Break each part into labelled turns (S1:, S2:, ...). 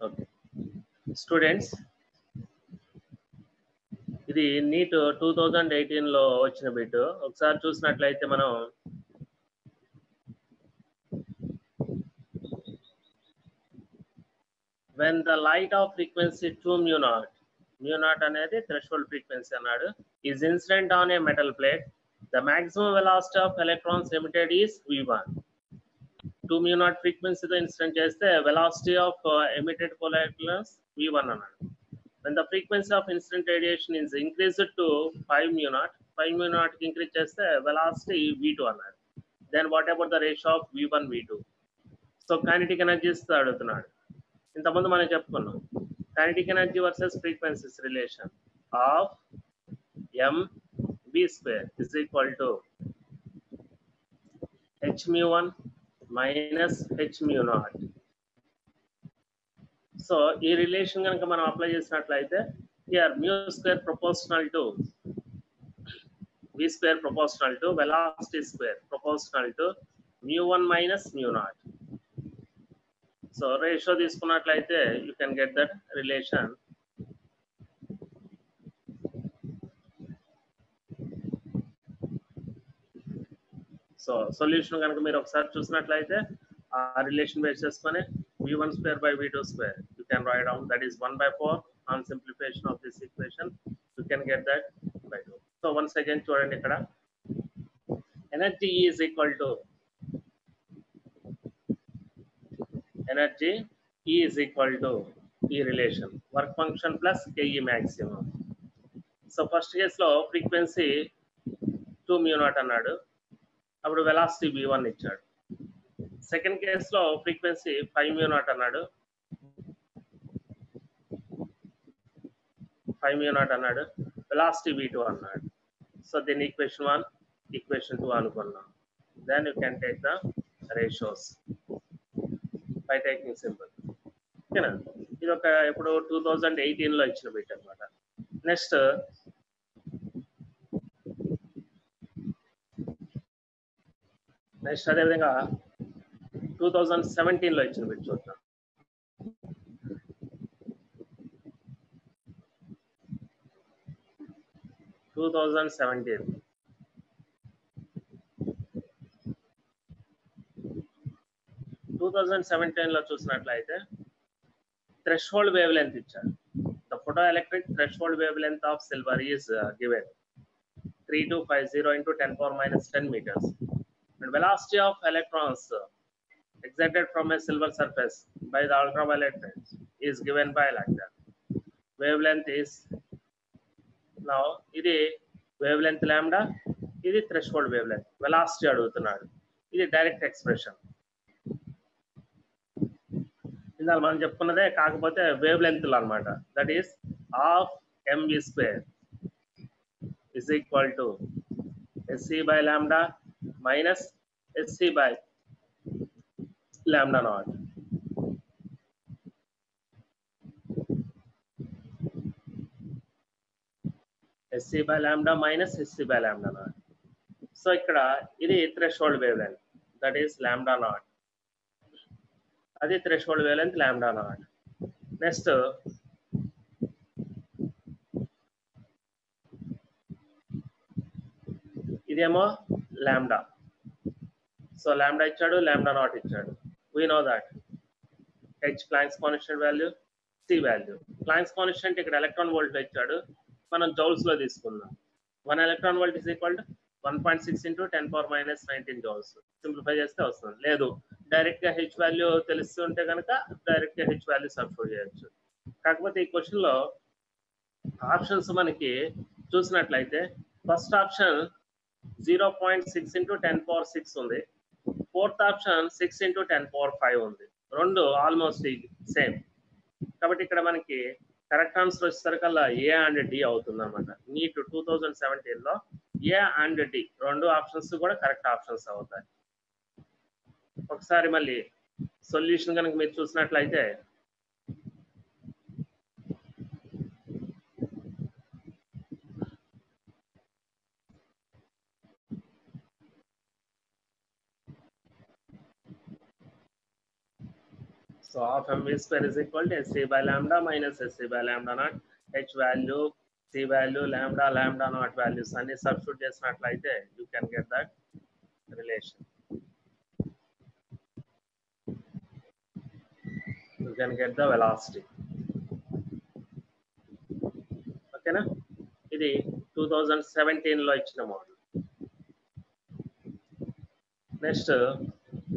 S1: Okay students, ఇది neat 2018లో వచ్చిన bit. ఒకసారి చూసినట్లయితే మనం when the light of frequency 2 mu naught అనేది threshold frequency అన్నాడు, is incident on a metal plate, the maximum velocity of electrons emitted is v1. 2 mu naught frequency తో incident చేస్తే velocity of emitted electrons v1 అన్నాడు. When the frequency of incident radiation is increased to 5 mu naught, 5 mu naught కి increase చేస్తే velocity v2 అన్నాడు. Then what about the ratio of v1 v2? So kinetic energies అడుగుతున్నాడు. ఇంతకుముందు మనం చెప్పుకున్నాం kinetic energy versus frequencies relation of mv² is equal to h mu1 minus h mu naught. So ఈ relation కనుక మనం apply చేసినట్లయితే here μ² proportional to v² proportional to velocity square proportional to mu1 minus mu naught. So ratio తీసుకున్నట్లయితే you can get that relation. So solution కనుక మీరు ఒకసారి చూసినట్లయితే ఆ రిలేషన్ బేస్ చేసుకొని v1² by v2² you can write down that is 1/4 on simplification of this equation you can get that by 2. So once again చూడండి ఇక్కడ energy E is equal to energy E is equal to E relation work function plus KE maximum. So first కేసులో frequency 2 mu naught అన్నాడు, అప్పుడు velocity v1 ఇచ్చాడు. Second కేసులో frequency 5 mu naught అన్నాడు, 5 mu naught అన్నాడు, velocity v2 అన్నాడు. So దీని equation 1 equation 2 అనుకున్నాం. Then you can take the ratios by taking simple. ఓకేనా, ఇది ఒక ఇప్పుడు 2018లో ఇచ్చిన బిట్ అనమాట. నెక్స్ట్ అదేవిధంగా 2017లో ఇచ్చిన బిట్ చూద్దాం. టూ థౌజండ్ 2017లో చూసినట్లయితే థ్రెషోల్డ్ వేవ్ లెంత్ ఇచ్చారు. The photoelectric threshold wavelength of silver is given 3250 into 10⁻⁻10 meters, and velocity of electrons excited from a silver surface by the ultraviolet rays is given by like that. Wavelength is now ఇది wavelength lambda, ఇది threshold wavelength, velocity అడుగుతున్నాడు. ఇది direct expression. ఇందాక మనం చెప్పుకున్నదే, కాకపోతే wave లెంత్లు అనమాట. That is half mv² is equal to sc by lambda minus sc by lambda naught. sc by lambda minus sc by lambda naught. So ఇక్కడ ఇది threshold wave length, that is lambda naught. అది threshold wave length lambda naught. Next ఇదేమో lambda. So lambda ఇచ్చాడు, lambda naught ఇచ్చాడు. We know that H Planck's constant value, C value. Planck's constant ఇక్కడ electron volt ఇచ్చాడు, మనం joules లో తీసుకుందాం. 1 electron volt is equal to 1.6 into 10⁻⁻19 joules. Simplify చేస్తే వస్తుంది. లేదు డైరెక్ట్ గా హెచ్ వాల్యూ తెలుస్తుంటే కనుక డైరెక్ట్ గా హెచ్ వాల్యూ సబ్స్టిట్యూట్ చేయొచ్చు. కాకపోతే ఈ క్వశ్చన్ లో ఆప్షన్స్ మనకి చూసినట్లయితే ఫస్ట్ ఆప్షన్ 0.6 into 10⁻6 ఉంది, ఫోర్త్ ఆప్షన్ 6 into 10⁻5 ఉంది. రెండు ఆల్మోస్ట్ సేమ్. కాబట్టి ఇక్కడ మనకి కరెక్ట్ ఆన్సర్ వచ్చేసరికల్లా ఏ అండ్ డి అవుతుంది అనమాట. నీట్ 2017లో ఏ అండ్ డి రెండు ఆప్షన్స్ కూడా కరెక్ట్ ఆప్షన్స్ అవుతాయి. ఒకసారి మళ్ళీ సొల్యూషన్ కనుక మీరు చూసినట్లయితే so So half mv square is equal to sc by lambda minus sc by lambda naught. H value, c value, lambda naught values and substitute చేసినట్లయితే you can get that relation. You can get the velocity. Okay na? ఇది 2017 లో ఇచ్చిన model. Next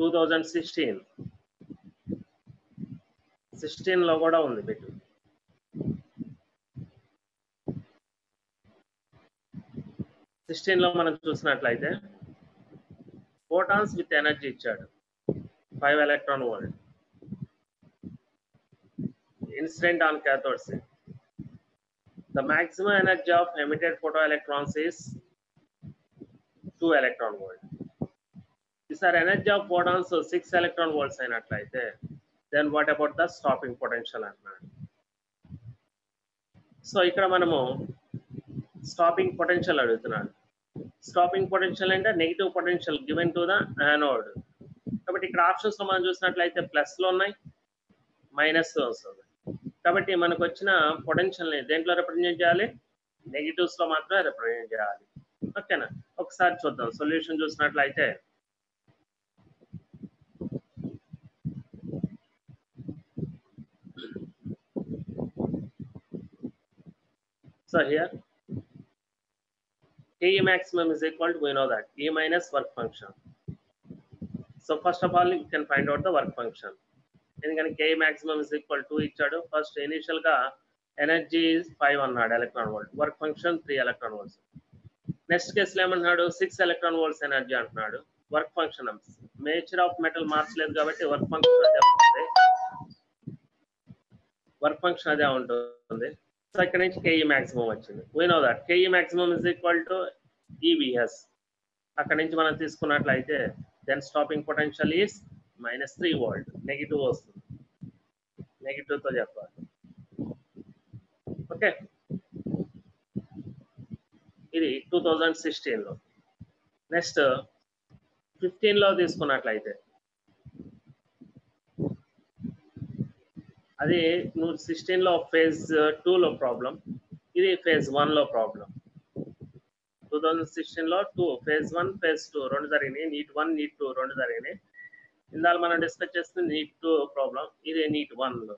S1: 2016 లో కూడా ఉంది bit. 16 లో మనం చూసినట్లయితే ఫోటాన్స్ విత్ ఎనర్జీ ఇచ్చాడు 5 electron volt. Incident on cathode ray. The maximum energy of emitted photoelectrons is 2 electron volt. These are energy of photons 6 electron volts అయినట్లయితే then what about the stopping potential అన్నాడు. So ఇక్కడ మనము stopping potential అడుగుతున్నాడు. Stopping potential అంటే negative potential given to the anode. కాబట్టి ఇక్కడ options లో మనం చూసినట్లయితే ప్లస్ లో ఉన్నాయి, మైనస్ లో వస్తుంది. కాబట్టి మనకు వచ్చిన పొటెన్షియల్ ని దేంట్లో రిప్రజెంట్ చేయాలి? నెగిటివ్స్ లో మాత్రమే రిప్రజెంట్ చేయాలి. ఓకేనా? ఒకసారి చూద్దాం. సొల్యూషన్ చూసినట్లయితే so here Ke maximum is equal to, we know that, E minus work function. So first of all you can find out the work function. ఎందుకంటే Ke maximum is equal to ఇచ్చాడు. First initial గా energy 5 అన్నాడు electron volt, work function 3 electron volts. Next కేసులో ఏమన్నాడు? 6 electron volts energy అంటున్నాడు. Work function nature of metal మార్చలేదు కాబట్టి work function అదే ఉంటుంది. వర్క్ ఫంక్షన్ అదే ఉంటుంది. సో ఇక్కడ నుంచి Ke maximum వచ్చింది. we know that Ke maximum is equal to EVS. అక్కడ నుంచి మనం తీసుకున్నట్లయితే then stopping potential is -3 volt. Negative వస్తుంది, నెగిటివ్ తో చెప్పాలి. ఓకే, ఇది 2016 లో. నెక్స్ట్ 15 లో తీసుకున్నట్లయితే అది నువ్వు 16 లో ఫేజ్ 2 లో ప్రాబ్లం, ఇది ఫేజ్ 1 లో ప్రాబ్లం. 2016 లో ఫేజ్ 1 ఫేజ్ 2 రెండు జరిగినాయి. నీట్ 1 నీట్ 2 రెండు జరిగినాయి. ఇందాక మనం డిస్కస్ చేస్తుంది నీట్ 2 ప్రాబ్లం, ఇది నీట్ 1 లో.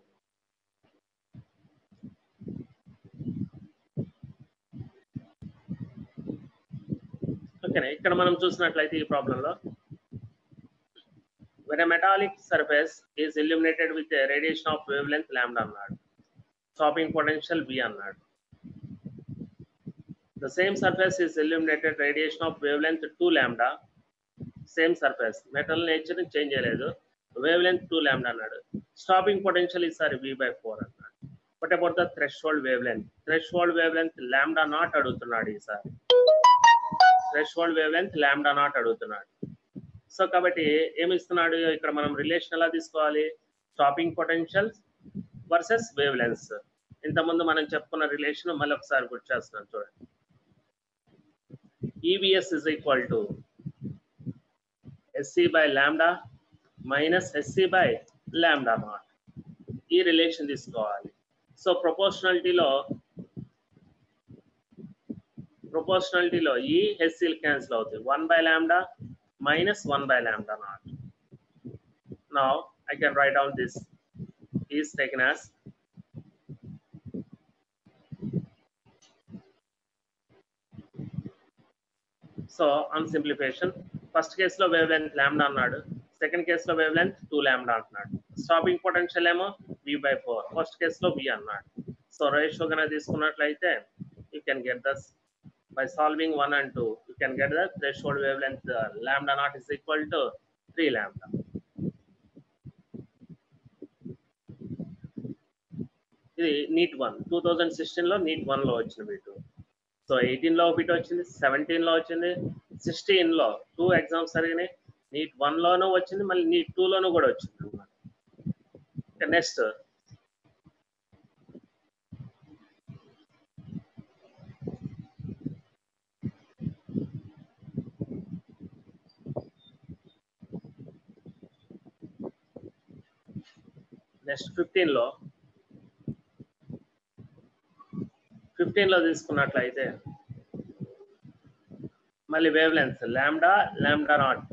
S1: ఓకేనా? ఇక్కడ మనం చూసినట్లయితే ఈ ప్రాబ్లంలో when a metallic surface is illuminated with a radiation of wavelength lambda అన్నాడు, stopping potential V అన్నాడు. The same surface is illuminated radiation of wavelength 2 lambda, same surface, metal nature change చేయలేదు, wavelength 2 lambda అన్నాడు. Stopping potential is V/4 అన్నాడు. What about the threshold wavelength? Threshold wavelength lambda naught అడుగుతున్నాడు ఈసారి. threshold wavelength lambda naught అడుగుతున్నాడు. So కాబట్టి ఏమి ఇస్తున్నాడు? ఇక్కడ మనం రిలేషన్ ఎలా తీసుకోవాలి? Stopping potentials versus wave lens. ఇంతకుముందు మనం చెప్పుకున్న రిలేషన్ మళ్ళీ ఒకసారి గుర్తు చేస్తున్నాను చూడండి. EVS is equal to SC by lambda minus SC by lambda naught. ఈ రిలేషన్ తీసుకోవాలి. సో ప్రపోర్షనాలిటీలో ఈ హెచ్సిఎల్ క్యాన్సిల్ అవుతుంది. 1 by lambda minus 1 by lambda naught. Now I can write down this is taken as so on simplification. First case lo wavelength lambda అన్నాడు, second case లో wavelength 2 lambda అంటున్నాడు. Stopping potential ఏమో V/4, first case లో V అన్నాడు. So ratio కనుక తీసుకున్నట్లయితే you can get this by solving 1 and 2. You can get the threshold wavelength lambda naught is equal to 3 lambda. ఇది neat 1 2016 లో neat 1 లో వచ్చిన బిట్. సో 18 లో బిట్ వచ్చింది, 17 లో వచ్చింది, 16 లో 2 ఎగ్జామ్స్ జరిగినాయి. నీట్ 1 లోనూ వచ్చింది, మళ్ళీ నీట్ 2 లోనూ కూడా వచ్చింది అన్నమాట. నెక్స్ట్ నెక్స్ట్ 15 లో తీసుకున్నట్లయితే మళ్ళీ wave length lambda naught.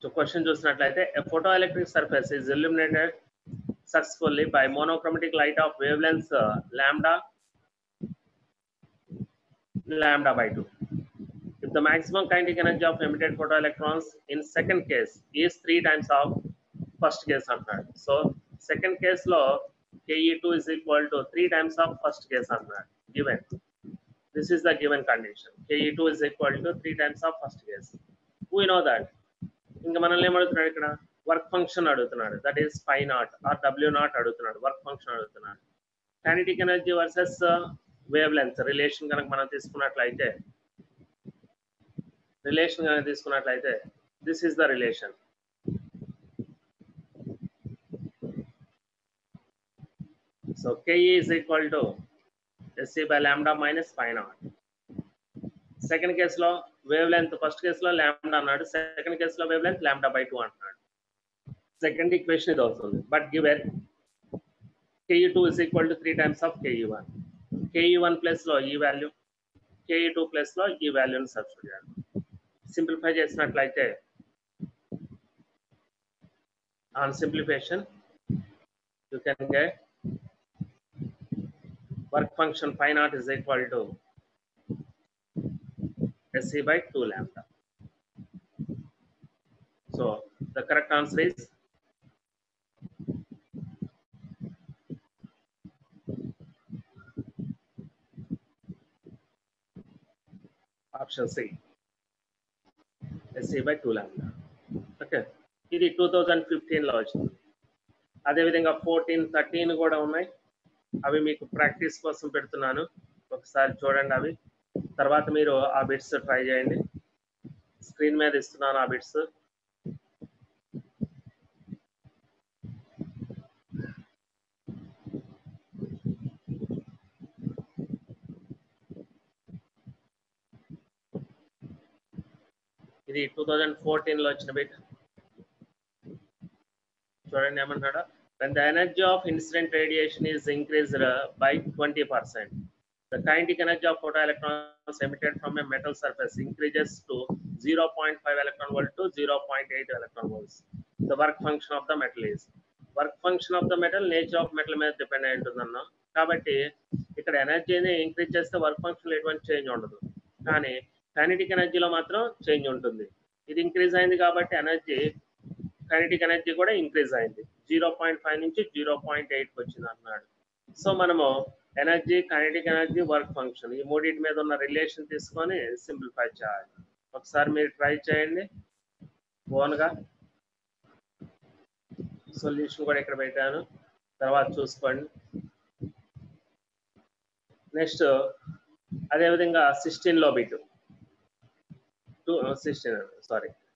S1: So question చూసినట్లయితే a photoelectric surface is illuminated successfully by monochromatic light of wavelengths lambda by 2. If the maximum kinetic energy of emitted photoelectrons in second case is 3 times of first case antunnadu. So second case lo Ke2 is equal to 3 times of first case antunnadu. Given this is the given condition, Ke2 is equal to 3 times of first case. We know that. ఇంకా మనల్ని ఏమడుగుతున్నాడు ఇక్కడ work function అడుగుతున్నాడు, that is phi naught or W naught అడుగుతున్నాడు, work function అడుగుతున్నాడు. Kinetic energy versus wave length relation కనుక మనం తీసుకున్నట్లయితే this is the relation. So Ke is equal to SC by lambda minus phi naught. Second కేసులో wave length first కేసులో lambda అన్నాడు, second కేసులో wave length lambda by 2 అంటున్నాడు. Second equation ఇది అవుతుంది. But given Ke2 is equal to 3 times of Ke1. Ke1 plus లో ఈ value, Ke2 plus లో ఈ వాల్యూని సబ్స్టిట్యూట్ చేయాలి. సింప్లిఫై చేసినట్లయితే on simplification you can get work function phi naught is equal to SC by 2 lambda. So the correct answer is option C, SC by 2 lambda. Okay, ఇది 2015 లో వచ్చింది. అదేవిధంగా 14, 13 కూడా ఉన్నాయి. అవి మీకు ప్రాక్టీస్ కోసం పెడుతున్నాను, ఒకసారి చూడండి. అవి తర్వాత మీరు ఆ బిట్స్ ట్రై చేయండి. స్క్రీన్ మీద ఇస్తున్నాను ఆ బిట్స్. ఇది 2014 లో వచ్చిన బిట్. చూడండి ఏమంటాడా, when the energy of incident radiation is increased by 20%, the kinetic energy of photoelectrons emitted from a metal surface increases to 0.5 electron volt to 0.8 electron volts. The work function of the metal is, work function of the metal nature of metal మీద depend అయి ఉంటుందన్నా. కాబట్టి ఇక్కడ ఎనర్జీని increase చేస్తే work function ఎటువంటి change ఉండదు, కానీ కైనెటిక్ ఎనర్జీలో మాత్రం చేంజ్ ఉంటుంది. ఇది ఇంక్రీజ్ అయింది కాబట్టి ఎనర్జీ, కైనెటిక్ ఎనర్జీ కూడా ఇంక్రీజ్ అయింది, 0.5 నుంచి 0.8 వచ్చింది అన్నాడు. సో మనము energy, kinetic energy, work function ఈ మూడింటి మీద ఉన్న రిలేషన్ తీసుకొని సింప్లిఫై చేయాలి. ఒకసారి మీరు ట్రై చేయండి ఓన్గా. సొల్యూషన్ కూడా ఇక్కడ పెట్టాను, తర్వాత చూసుకోండి. నెక్స్ట్ అదేవిధంగా 16 లో బిట్,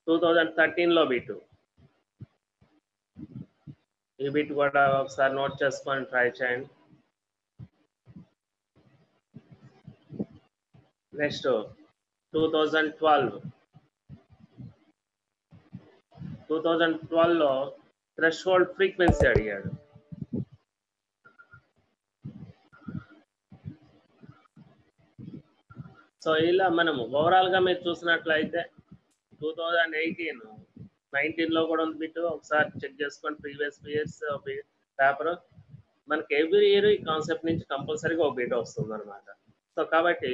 S1: 2013 లో బిట్. ఈ బిట్ కూడా ఒకసారి నోట్ చేసుకొని ట్రై చేయండి. నెక్స్ట్ 2012 లో థ్రెషోల్డ్ ఫ్రీక్వెన్సీ అడిగాడు. సో ఇలా మనము ఓవరాల్ గా మీరు చూసినట్లయితే 2018, 19 లో కూడా ఉంది బిట్. ఒకసారి చెక్ చేసుకోండి ప్రీవియస్ ఇయర్స్ పేపర్. మనకి ఎవ్రీ ఇయర్ ఈ కాన్సెప్ట్ నుంచి కంపల్సరీగా ఒక బిట్ వస్తుంది అనమాట. సో కాబట్టి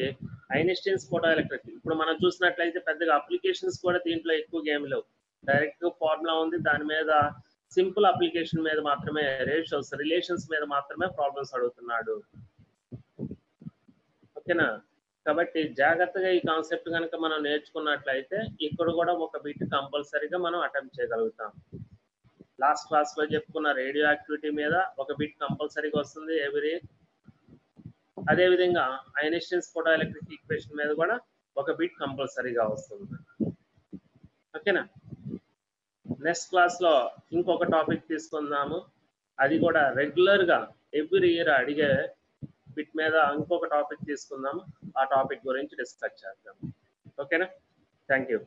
S1: ఐన్స్టీన్స్ ఫోటో ఎలక్ట్రిక్ ఇప్పుడు మనం చూసినట్లయితే పెద్దగా అప్లికేషన్స్ కూడా దీంట్లో ఎక్కువ గేమ్ లేవు. డైరెక్ట్ ఫార్ములా ఉంది, దాని మీద సింపుల్ అప్లికేషన్ మీద మాత్రమే, రేషియోస్ రిలేషన్స్ మీద మాత్రమే ప్రాబ్లమ్స్ అడుగుతున్నాడు. ఓకేనా? కాబట్టి జాగ్రత్తగా ఈ కాన్సెప్ట్ కనుక మనం నేర్చుకున్నట్లయితే ఇక్కడ కూడా ఒక బిట్ కంపల్సరీగా మనం అటెంప్ట్ చేయగలుగుతాం. లాస్ట్ క్లాస్ లో చెప్పుకున్న రేడియో యాక్టివిటీ మీద ఒక బిట్ కంపల్సరీగా వస్తుంది ఎవ్రీ. అదేవిధంగా ఐన్స్టీన్స్ ఫోటో ఎలక్ట్రిక్ ఈక్వేషన్ మీద కూడా ఒక బిట్ కంపల్సరీగా వస్తుంది. ఓకేనా? నెక్స్ట్ క్లాస్ లో ఇంకొక టాపిక్ తీసుకుందాము, అది కూడా రెగ్యులర్ గా ఎవ్రీ ఇయర్ అడిగే బిట్ మీద ఇంకొక టాపిక్ తీసుకుందాము. ఆ టాపిక్ గురించి డిస్కస్ చేద్దాం. ఓకేనా? Thank you.